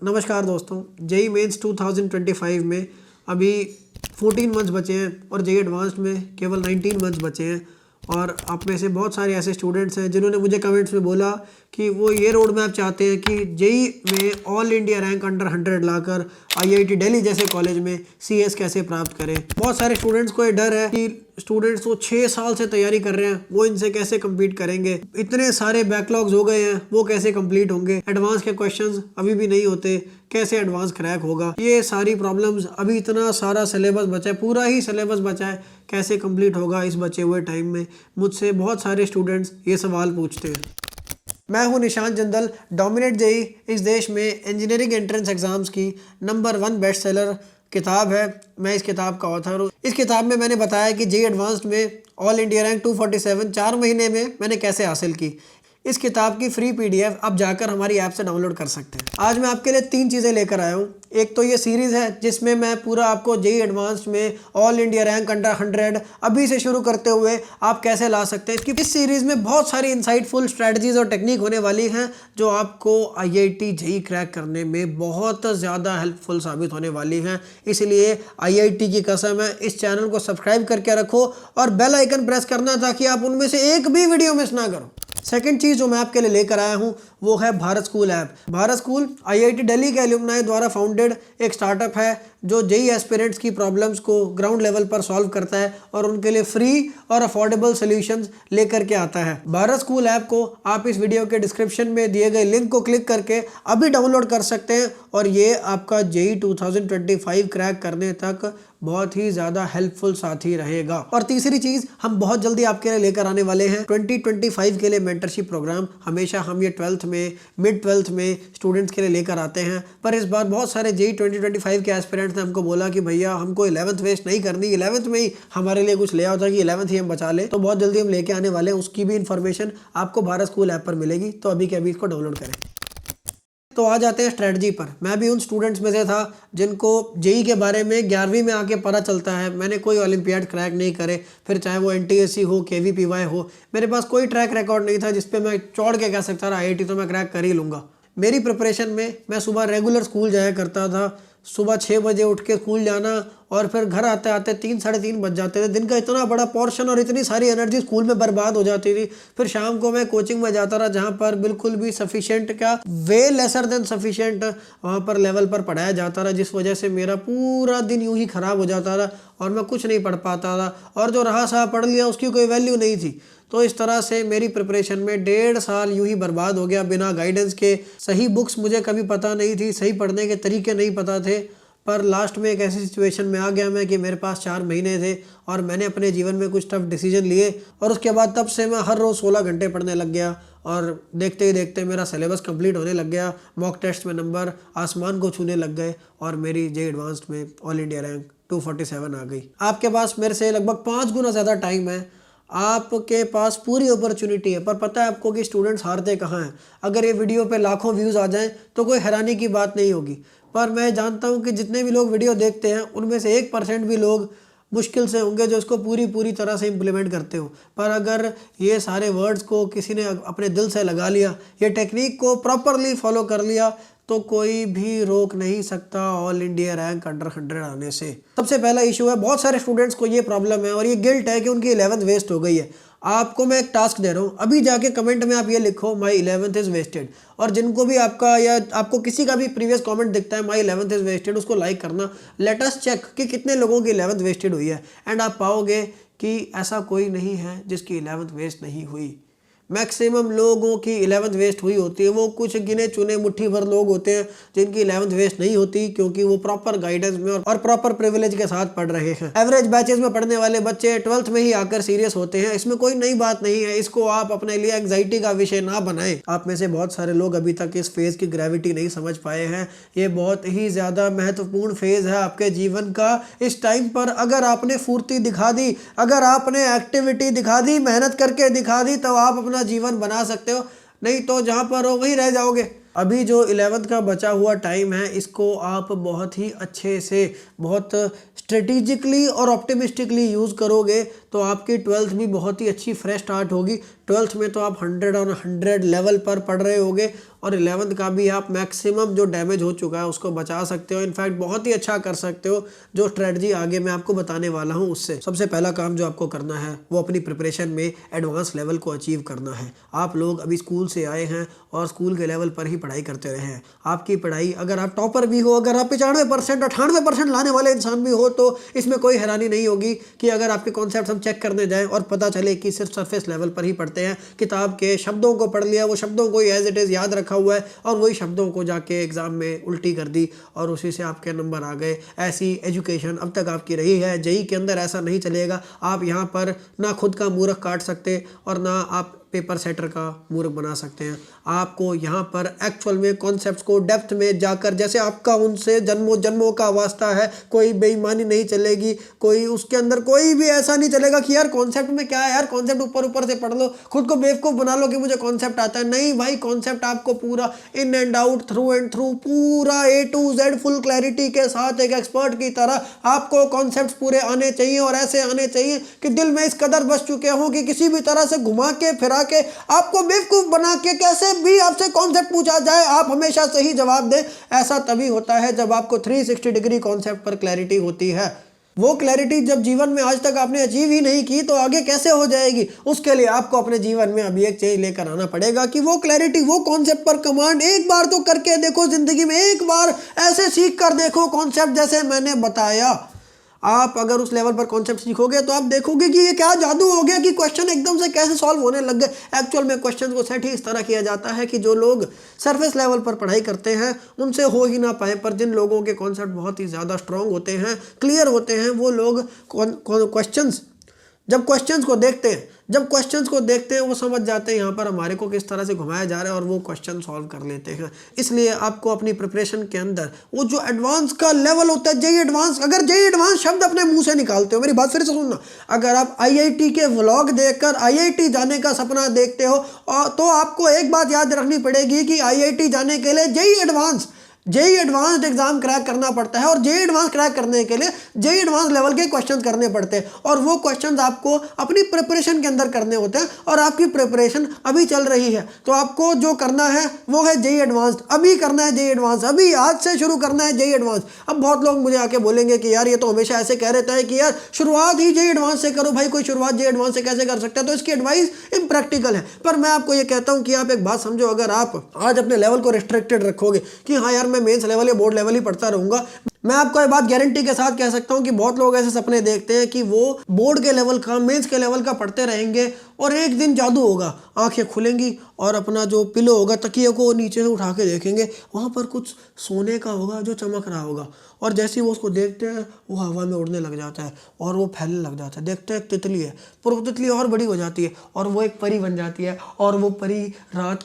नमस्कार दोस्तों, JEE mains 2025 में अभी 14 मंथ्स बचे हैं और जेई एडवांस्ड में केवल 19 मंथ्स बचे हैं। और आप में से बहुत सारे ऐसे स्टूडेंट्स हैं जिन्होंने मुझे कमेंट्स में बोला कि वो ये रोड मैप चाहते हैं कि जेई में ऑल इंडिया रैंक अंडर 100 लाकर आईआईटी दिल्ली जैसे कॉलेज में सीएस कैसे प्राप्त करें। बहुत सारे स्टूडेंट्स को ये डर है कि स्टूडेंट्स वो 6 साल से तैयारी कर रहे हैं, वो इनसे कैसे कम्पीट करेंगे, इतने सारे बैकलॉग्स हो गए हैं, वो कैसे कंप्लीट होंगे, एडवांस के क्वेश्चंस अभी भी नहीं होते, कैसे एडवांस क्रैक होगा। ये सारी प्रॉब्लम्स, अभी इतना सारा सिलेबस बचा है, पूरा ही सिलेबस बचा है, कैसे कंप्लीट होगा इस बचे हुए टाइम में। मुझसे बहुत सारे स्टूडेंट्स ये सवाल पूछते हैं। मैं हूं निशांत जंदल। डोमिनेट जेई इस देश में इंजीनियरिंग एंट्रेंस एग्जाम्स की नंबर 1 बेस्ट सेलर किताब है। मैं इस किताब का ऑथर हूँ। इस किताब में मैंने बताया कि जेई एडवांस्ड में ऑल इंडिया रैंक 247 4 महीने में मैंने कैसे हासिल की। इस किताब की फ्री पीडीएफ आप जाकर हमारी ऐप से डाउनलोड कर सकते हैं। आज मैं आपके लिए 3 चीज़ें लेकर आया हूँ। एक तो ये सीरीज़ है जिसमें मैं पूरा आपको जेई एडवांस्ड में ऑल इंडिया रैंक अंडर 100 अभी से शुरू करते हुए आप कैसे ला सकते हैं। इस सीरीज़ में बहुत सारी इंसाइटफुल स्ट्रैटेजीज और टेक्निक होने वाली हैं जो आपको आईआईटी जेई क्रैक करने में बहुत ज़्यादा हेल्पफुल साबित होने वाली हैं। इसलिए आईआईटी की कसम है, इस चैनल को सब्सक्राइब करके रखो और बेल आइकन प्रेस करना ताकि आप उनमें से एक भी वीडियो मिस ना करो। सेकंड चीज़ जो मैं आपके लिए लेकर आया हूं वो है Bharat school app. Bharat school IIT Delhi के एल्यूमनाई द्वारा फाउंडेड एक स्टार्टअप है जो जेई एस्पिरेंट्स की प्रॉब्लम्स को ग्राउंड लेवल पर सॉल्व करता है और उनके लिए फ्री और अफोर्डेबल सॉल्यूशंस लेकर के आता है। भारत स्कूल ऐप को आप इस वीडियो के डिस्क्रिप्शन में दिए गए लिंक को क्लिक करके अभी डाउनलोड कर सकते हैं और ये आपका जेई 2025 क्रैक करने तक बहुत ही ज़्यादा हेल्पफुल साथी रहेगा। और तीसरी चीज़, हम बहुत जल्दी आपके लिए लेकर आने वाले हैं 2025 के लिए मेंटरशिप प्रोग्राम। हमेशा हम ये 12th में, मिड 12th में स्टूडेंट्स के लिए लेकर आते हैं, पर इस बार बहुत सारे जेई 2025 के एस्पिरेंट्स ने हमको बोला कि भैया हमको 11th वेस्ट नहीं करनी, 11th में ही हमारे लिए कुछ ले आओ ताकि 11th ही हम बचा ले। तो बहुत जल्दी हम लेके आने वाले हैं, उसकी भी इन्फॉर्मेशन आपको भारत स्कूल ऐप पर मिलेगी। तो अभी के अभी इसको डाउनलोड करें। तो आ जाते हैं स्ट्रेटजी पर। मैं भी उन स्टूडेंट्स में से था जिनको जेई के बारे में 11वीं में आके पता चलता है। मैंने कोई ओलंपियाड क्रैक नहीं करे, फिर चाहे वो एनटीएससी हो, केवीपीवाई हो, मेरे पास कोई ट्रैक रिकॉर्ड नहीं था जिस पे मैं चौड़ के कह सकता था आईआईटी तो मैं क्रैक कर ही लूँगा। मेरी प्रिपरेशन में मैं सुबह रेगुलर स्कूल जाया करता था। सुबह 6 बजे उठ के स्कूल जाना और फिर घर आते आते 3 साढ़े 3 बज जाते थे। दिन का इतना बड़ा पोर्शन और इतनी सारी एनर्जी स्कूल में बर्बाद हो जाती थी। फिर शाम को मैं कोचिंग में जाता रहा जहाँ पर बिल्कुल भी सफिशिएंट क्या, वे लेसर देन सफिशिएंट वहाँ पर लेवल पर पढ़ाया जाता रहा, जिस वजह से मेरा पूरा दिन यूं ही ख़राब हो जाता था और मैं कुछ नहीं पढ़ पाता था और जो रहा साहब पढ़ लिया उसकी कोई वैल्यू नहीं थी। तो इस तरह से मेरी प्रिपरेशन में 1.5 साल यूं ही बर्बाद हो गया बिना गाइडेंस के। सही बुक्स मुझे कभी पता नहीं थी, सही पढ़ने के तरीके नहीं पता थे। पर लास्ट में एक ऐसी सिचुएशन में आ गया मैं कि मेरे पास 4 महीने थे और मैंने अपने जीवन में कुछ टफ डिसीजन लिए और उसके बाद तब से मैं हर रोज़ 16 घंटे पढ़ने लग गया और देखते ही देखते मेरा सिलेबस कंप्लीट होने लग गया। मॉक टेस्ट में नंबर आसमान को छूने लग गए और मेरी जेई एडवांस्ड में ऑल इंडिया रैंक 247 आ गई। आपके पास मेरे से लगभग 5 गुना ज़्यादा टाइम है, आपके पास पूरी अपॉर्चुनिटी है, पर पता है आपको कि स्टूडेंट्स हारते कहाँ हैं। अगर ये वीडियो पे लाखों व्यूज़ आ जाएं तो कोई हैरानी की बात नहीं होगी, पर मैं जानता हूँ कि जितने भी लोग वीडियो देखते हैं उनमें से 1% भी लोग मुश्किल से होंगे जो इसको पूरी तरह से इम्प्लीमेंट करते हो। पर अगर ये सारे वर्ड्स को किसी ने अपने दिल से लगा लिया, ये टेक्निक को प्रॉपरली फॉलो कर लिया, तो कोई भी रोक नहीं सकता ऑल इंडिया रैंक अंडर 100 आने से। सबसे पहला इशू है, बहुत सारे स्टूडेंट्स को ये प्रॉब्लम है और ये गिल्ट है कि उनकी 11th वेस्ट हो गई है। आपको मैं एक टास्क दे रहा हूँ, अभी जाके कमेंट में आप ये लिखो माई 11th इज़ वेस्टेड। और जिनको भी आपका या आपको किसी का भी प्रीवियस कमेंट दिखता है माई 11th इज़ वेस्टेड, उसको लाइक करना। लेट अस चेक कि कितने लोगों की 11th वेस्टेड हुई है एंड आप पाओगे कि ऐसा कोई नहीं है जिसकी 11th वेस्ट नहीं हुई। मैक्सिमम लोगों की 11th वेस्ट हुई होती है। वो कुछ गिने चुने मुट्ठी भर लोग होते हैं जिनकी 11th वेस्ट नहीं होती क्योंकि वो प्रॉपर गाइडेंस में और प्रॉपर प्रिविलेज के साथ पढ़ रहे हैं। एवरेज बैचेस में पढ़ने वाले बच्चे 12th में ही आकर सीरियस होते हैं। इसमें कोई नई बात नहीं है, इसको आप अपने लिए एंग्जाइटी का विषय ना बनाएं। आप में से बहुत सारे लोग अभी तक इस फेज की ग्रेविटी नहीं समझ पाए हैं। ये बहुत ही ज़्यादा महत्वपूर्ण फेज है आपके जीवन का। इस टाइम पर अगर आपने फुर्ती दिखा दी, अगर आपने एक्टिविटी दिखा दी, मेहनत करके दिखा दी, तो आप अपना जीवन बना सकते हो, नहीं तो जहां पर हो वहीं रह जाओगे। अभी जो 11th का बचा हुआ टाइम है इसको आप बहुत ही अच्छे से, बहुत स्ट्रेटेजिकली और ऑप्टिमिस्टिकली यूज़ करोगे तो आपकी 12th भी बहुत ही अच्छी फ्रेश स्टार्ट होगी। 12th में तो आप 100 on 100 लेवल पर पढ़ रहे होगे और 11th का भी आप मैक्सिमम जो डैमेज हो चुका है उसको बचा सकते हो। इनफैक्ट बहुत ही अच्छा कर सकते हो। जो स्ट्रेटजी आगे मैं आपको बताने वाला हूँ उससे सबसे पहला काम जो आपको करना है वो अपनी प्रिपरेशन में एडवांस लेवल को अचीव करना है। आप लोग अभी स्कूल से आए हैं और स्कूल के लेवल पर ही पढ़ाई करते रहे हैं। आपकी पढ़ाई, अगर आप टॉपर भी हो, अगर आप 95% 98% लाने वाले इंसान भी हो, तो इसमें कोई हैरानी नहीं होगी कि अगर आपके कॉन्सेप्ट हम चेक करने जाएं और पता चले कि सिर्फ सरफेस लेवल पर ही पढ़ते हैं, किताब के शब्दों को पढ़ लिया, वो शब्दों को एज इट इज़ याद रखा हुआ है और वही शब्दों को जाके एग्ज़ाम में उल्टी कर दी और उसी से आपके नंबर आ गए। ऐसी एजुकेशन अब तक आपकी रही है। जेईई के अंदर ऐसा नहीं चलेगा। आप यहाँ पर ना खुद का मूर्ख काट सकते और ना आप पेपर सेटर का मूर्ख बना सकते हैं। आपको यहाँ पर एक्चुअल में कॉन्सेप्ट्स को डेप्थ में जाकर, जैसे आपका उनसे जन्मों जन्मों का वास्ता है, कोई बेईमानी नहीं चलेगी, कोई उसके अंदर कोई भी ऐसा नहीं चलेगा कि यार कॉन्सेप्ट में क्या है, यार कॉन्सेप्ट ऊपर ऊपर से पढ़ लो, खुद को बेवकूफ़ बना लो कि मुझे कॉन्सेप्ट आता है। नहीं भाई, कॉन्सेप्ट आपको पूरा in and out, through and through, पूरा A to Z full clarity के साथ एक एक्सपर्ट की तरह आपको कॉन्सेप्ट पूरे आने चाहिए और ऐसे आने चाहिए कि दिल में इस कदर बस चुके हों कि किसी भी तरह से घुमा के फिरा के आपको बेवकूफ बना के कैसे भी आपसे कॉन्सेप्ट पूछा जाए आप हमेशा सही जवाब दें। ऐसा तभी होता है जब आपको 360 डिग्री कॉन्सेप्ट पर क्लैरिटी होती है। वो क्लैरिटी जब जीवन में आज तक आपने अचीव ही नहीं की तो आगे कैसे हो जाएगी। उसके लिए आपको अपने जीवन में अभी एक चेंज लेकर आना पड़ेगा कि वो क्लैरिटी, वो कॉन्सेप्ट पर कमांड एक बार तो करके देखो जिंदगी में, एक बार ऐसे सीख कर देखो कॉन्सेप्ट जैसे मैंने बताया। आप अगर उस लेवल पर कॉन्सेप्ट सीखोगे तो आप देखोगे कि ये क्या जादू हो गया कि क्वेश्चन एकदम से कैसे सॉल्व होने लग गए। एक्चुअल में क्वेश्चन को सेट ही इस तरह किया जाता है कि जो लोग सरफेस लेवल पर पढ़ाई करते हैं उनसे हो ही ना पाए, पर जिन लोगों के कॉन्सेप्ट बहुत ही ज़्यादा स्ट्रॉन्ग होते हैं, क्लियर होते हैं, वो लोग जब क्वेश्चंस को देखते हैं वो समझ जाते हैं यहाँ पर हमारे को किस तरह से घुमाया जा रहा है और वो क्वेश्चन सॉल्व कर लेते हैं। इसलिए आपको अपनी प्रिपरेशन के अंदर वो जो एडवांस का लेवल होता है, जेईई एडवांस, अगर जेईई एडवांस शब्द अपने मुंह से निकालते हो, मेरी बात फिर से सुनना, अगर आप आईआईटी के व्लॉग देखकर आईआईटी जाने का सपना देखते हो तो आपको एक बात याद रखनी पड़ेगी कि आईआईटी जाने के लिए जेईई एडवांस्ड एग्जाम क्रैक करना पड़ता है और जेईई एडवांस क्रैक करने के लिए जेईई एडवांस लेवल के क्वेश्चंस करने पड़ते हैं और वो क्वेश्चंस आपको अपनी प्रिपरेशन के अंदर करने होते हैं और आपकी प्रिपरेशन अभी चल रही है। तो आपको जो करना है वो है जेईई एडवांस्ड, अभी करना है जेईई एडवांस, अभी आज से शुरू करना है जेईई एडवांस। अब बहुत लोग मुझे आके बोलेंगे कि यार ये तो हमेशा ऐसे कह रहता है कि यार शुरुआत ही जेईई एडवांस से करो। भाई कोई शुरुआत जेईई एडवांस से कैसे कर सकता है? तो इसकी एडवाइस इम्प्रैक्टिकल है, पर मैं आपको ये कहता हूँ कि आप एक बात समझो, अगर आप आज अपने लेवल को रिस्ट्रिक्टेड रखोगे कि हाँ यार मैं मेंस लेवल या बोर्ड लेवल ही पढ़ता रहूंगा, मैं आपको ये बात गारंटी के साथ कह सकता हूं कि बहुत लोग ऐसे सपने देखते हैं कि वो बोर्ड के लेवल का, मेंस के लेवल का पढ़ते रहेंगे और एक दिन जादू होगा, आंखें खुलेंगी और अपना जो पिलो होगा, तकिए को नीचे से उठा के देखेंगे, वहाँ पर कुछ सोने का होगा जो चमक रहा होगा और जैसे ही वो उसको देखते हैं वो हवा में उड़ने लग जाता है और वो फैलने लग जाता है। देखते हैं एक तितली है, पर वो तितली और बड़ी हो जाती है और वो एक परी बन जाती है और वो परी रात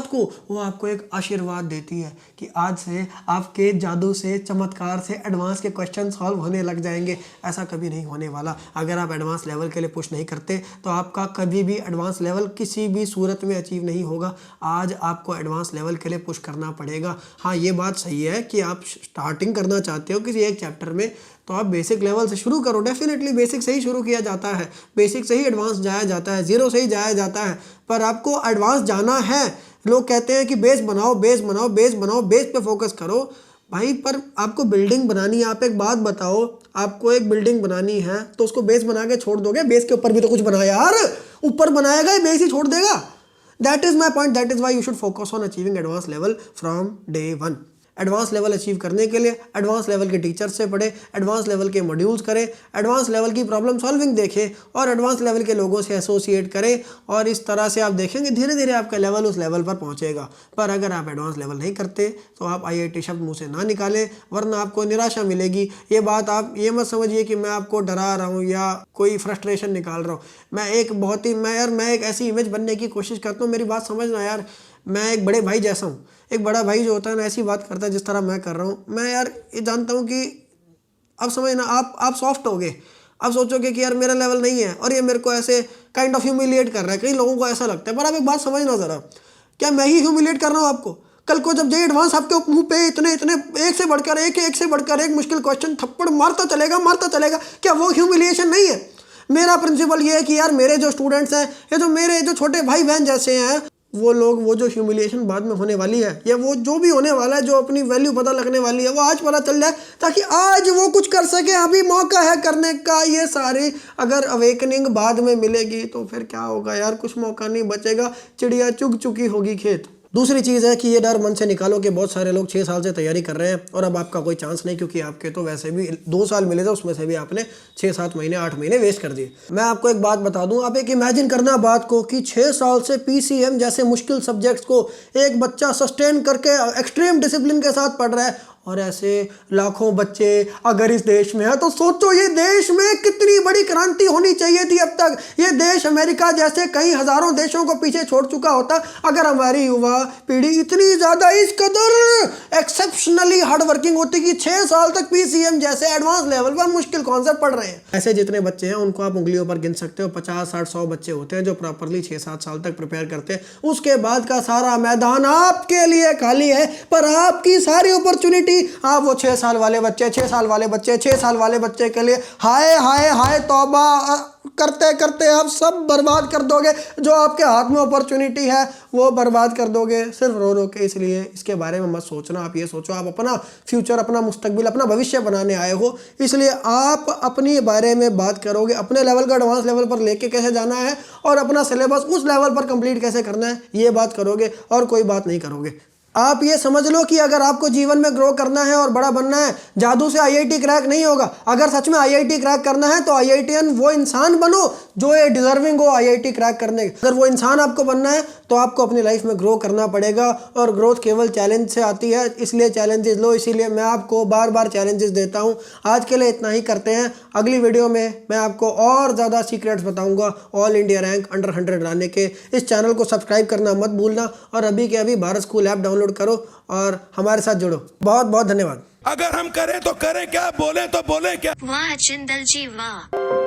को वो आपको एक आशीर्वाद देती है कि आज से आपके जादू से, चमत्कार से एडवांस के क्वेश्चन सॉल्व होने लग जाएंगे। ऐसा कभी नहीं होने वाला। अगर आप एडवांस लेवल के लिए पुश नहीं करते तो आपका कभी भी एडवांस लेवल किसी भी सूरत में अचीव नहीं होगा। आज आपको एडवांस लेवल के लिए पुश करना पड़ेगा। हाँ, ये बात सही है कि आप स्टार्टिंग करना चाहते हो किसी एक चैप्टर में तो आप बेसिक लेवल से शुरू करो। डेफिनेटली बेसिक से ही शुरू किया जाता है, बेसिक से ही एडवांस जाया जाता है, जीरो से ही जाया जाता है, पर आपको एडवांस जाना है। लोग कहते हैं कि बेस बनाओ, बेस पे फोकस करो। भाई पर आपको बिल्डिंग बनानी है। आप एक बात बताओ, आपको एक बिल्डिंग बनानी है तो उसको बेस बना के छोड़ दोगे? बेस के ऊपर भी तो कुछ बनाया यार, ऊपर बनाएगा बेस ही छोड़ देगा। That is my point, that is why you should focus on achieving advance level from day one. Advance level achieve करने के लिए एडवांस लेवल के टीचर्स से पढ़े, एडवांस लेवल के मॉड्यूल्स करें, एडवांस लेवल की प्रॉब्लम सॉल्विंग देखें और एडवांस लेवल के लोगों से एसोसिएट करें और इस तरह से आप देखेंगे धीरे धीरे आपका लेवल उस लेवल पर पहुंचेगा। पर अगर आप एडवांस लेवल नहीं करते तो आप आईआईटी शब्द मुंह से ना निकालें, वरना आपको निराशा मिलेगी। ये बात आप ये मत समझिए कि मैं आपको डरा रहा हूँ या कोई फ्रस्ट्रेशन निकाल रहा हूँ। मैं एक ऐसी इमेज बनने की कोशिश करता हूँ। मेरी बात समझना यार, मैं एक बड़े भाई जैसा हूँ। एक बड़ा भाई जो होता है ना ऐसी बात करता है जिस तरह मैं कर रहा हूँ। मैं यार ये जानता हूँ कि अब समझना, आप सॉफ्ट हो गए, आप सोचोगे कि यार मेरा लेवल नहीं है और ये मेरे को ऐसे काइंड ऑफ ह्यूमिलिएट कर रहा है। कई लोगों को ऐसा लगता है, पर आप एक बात समझना ज़रा, क्या मैं ही ह्यूमिलिएट कर रहा हूँ आपको? कल को जब जेईई एडवांस आपके मुंह पे इतने एक से बढ़कर एक मुश्किल क्वेश्चन थप्पड़ मारता चलेगा, क्या वो ह्यूमिलिएशन नहीं है? मेरा प्रिंसिपल ये है कि यार मेरे जो स्टूडेंट्स हैं, ये जो मेरे जो छोटे भाई बहन जैसे हैं, वो लोग, वो जो ह्यूमिलिएशन बाद में होने वाली है या वो जो भी होने वाला है, जो अपनी वैल्यू पता लगने वाली है, वो आज पता चल जाए ताकि आज वो कुछ कर सके। अभी मौका है करने का। ये सारी अगर अवेकनिंग बाद में मिलेगी तो फिर क्या होगा यार, कुछ मौका नहीं बचेगा, चिड़िया चुग चुकी होगी खेत। दूसरी चीज़ है कि ये डर मन से निकालो कि बहुत सारे लोग 6 साल से तैयारी कर रहे हैं और अब आपका कोई चांस नहीं, क्योंकि आपके तो वैसे भी 2 साल मिले थे, उसमें से भी आपने 6-7 महीने 8 महीने वेस्ट कर दिए। मैं आपको एक बात बता दूं, आप एक इमेजिन करना बात को कि 6 साल से पीसीएम जैसे मुश्किल सब्जेक्ट्स को एक बच्चा सस्टेन करके एक्सट्रीम डिसिप्लिन के साथ पढ़ रहा है, और ऐसे लाखों बच्चे अगर इस देश में है तो सोचो ये देश में कितनी बड़ी क्रांति होनी चाहिए थी। अब तक ये देश अमेरिका जैसे कई हजारों देशों को पीछे छोड़ चुका होता अगर हमारी युवा पीढ़ी इतनी ज़्यादा इस कदर एक्सेप्शनली हार्ड वर्किंग होती कि 6 साल तक पीसीएम जैसे एडवांस लेवल पर मुश्किल कॉन्सेप्ट पढ़ रहे हैं। ऐसे जितने बच्चे हैं उनको आप उंगलियों पर गिन सकते हो, 50, 60, 100 बच्चे होते हैं जो प्रॉपरली 6-7 साल तक प्रिपेयर करते हैं। उसके बाद का सारा मैदान आपके लिए खाली है, पर आपकी सारी अपॉर्चुनिटी आप वो 6 साल वाले बच्चे 6 साल वाले बच्चे 6 साल वाले बच्चे के लिए हाय हाय हाय तौबा करते करते आप सब बर्बाद कर दोगे। जो आपके हाथ में अपॉर्चुनिटी है वो बर्बाद कर दोगे सिर्फ रो रो के। इसलिए इसके बारे में मत सोचना, आप ये सोचो आप अपना फ्यूचर, अपना मुस्तकबिल, अपना भविष्य बनाने आए हो, इसलिए आप अपने बारे में बात करोगे, अपने लेवल का एडवांस लेवल पर लेके कैसे जाना है और अपना सिलेबस उस लेवल पर कंप्लीट कैसे करना है, ये बात करोगे और कोई बात नहीं करोगे। आप ये समझ लो कि अगर आपको जीवन में ग्रो करना है और बड़ा बनना है, जादू से आईआईटी क्रैक नहीं होगा। अगर सच में आईआईटी क्रैक करना है तो आईआईटीएन वो इंसान बनो जो ये डिजर्विंग हो आईआईटी क्रैक करने के। अगर वो इंसान आपको बनना है तो आपको अपनी लाइफ में ग्रो करना पड़ेगा, और ग्रोथ केवल चैलेंज से आती है, इसलिए चैलेंजेस लो। इसीलिए मैं आपको बार बार चैलेंजेस देता हूँ। आज के लिए इतना ही करते हैं, अगली वीडियो में मैं आपको और ज़्यादा सीक्रेट्स बताऊँगा ऑल इंडिया रैंक अंडर 100 लाने के। इस चैनल को सब्सक्राइब करना मत भूलना, और अभी के अभी भारत स्कूल ऐप डाउनलोड करो और हमारे साथ जुड़ो। बहुत बहुत धन्यवाद। अगर हम करें तो करें क्या, बोले तो बोले क्या। वाह जिंदल जी वाह।